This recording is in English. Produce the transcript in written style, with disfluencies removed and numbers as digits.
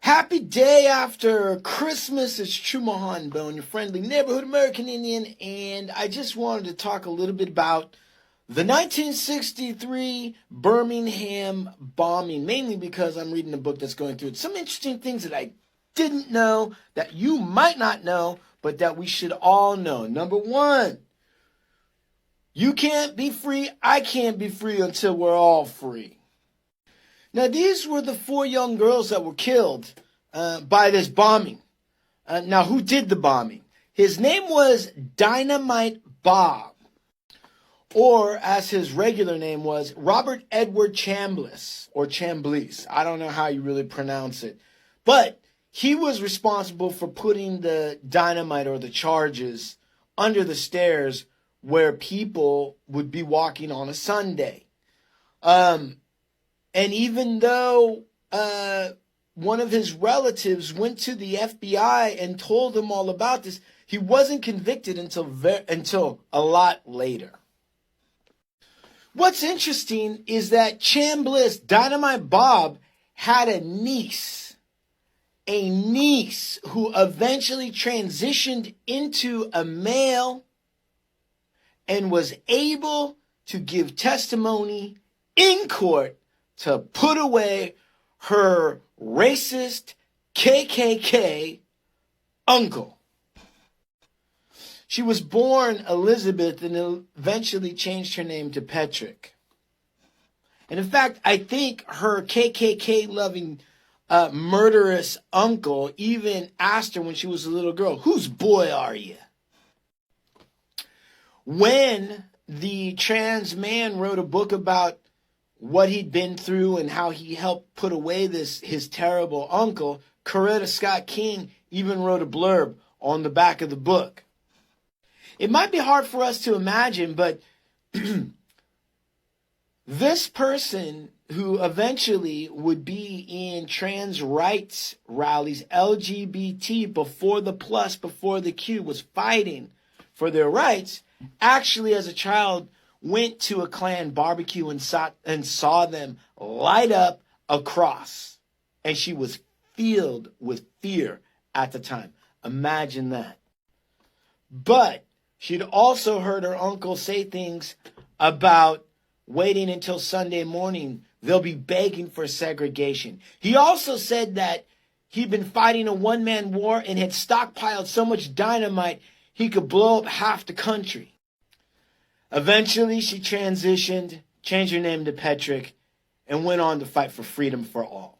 Happy day after Christmas. It's Birmingham Bo, your friendly neighborhood American Indian, and I just wanted to talk a little bit about the 1963 Birmingham bombing, mainly because I'm reading a book that's going through it. Some interesting things that I didn't know, that you might not know, but that we should all know. Number one, you can't be free, I can't be free until we're all free. Now, these were the 4 young girls that were killed by this bombing. Now, who did the bombing? His name was Dynamite Bob, or as his regular name was, Robert Edward Chambliss, or Chambliss. I don't know how you really pronounce it. But he was responsible for putting the dynamite or the charges under the stairs where people would be walking on a Sunday. And even though one of his relatives went to the FBI and told him all about this, he wasn't convicted until a lot later. What's interesting is that Chambliss, Dynamite Bob, had a niece who eventually transitioned into a male and was able to give testimony in court to put away her racist KKK uncle. She was born Elizabeth and eventually changed her name to Patrick. And in fact, I think her KKK-loving murderous uncle even asked her when she was a little girl, "Whose boy are you?" When the trans man wrote a book about what he'd been through and how he helped put away his terrible uncle, Coretta Scott King even wrote a blurb on the back of the book. It might be hard for us to imagine, but this person who eventually would be in trans rights rallies, LGBT, before the plus, before the Q, was fighting for their rights, actually as a child went to a Klan barbecue and saw them light up a cross. And she was filled with fear at the time. Imagine that. But she'd also heard her uncle say things about waiting until Sunday morning. They'll be begging for segregation. He also said that he'd been fighting a one-man war and had stockpiled so much dynamite he could blow up half the country. Eventually, she transitioned, changed her name to Patrick, and went on to fight for freedom for all.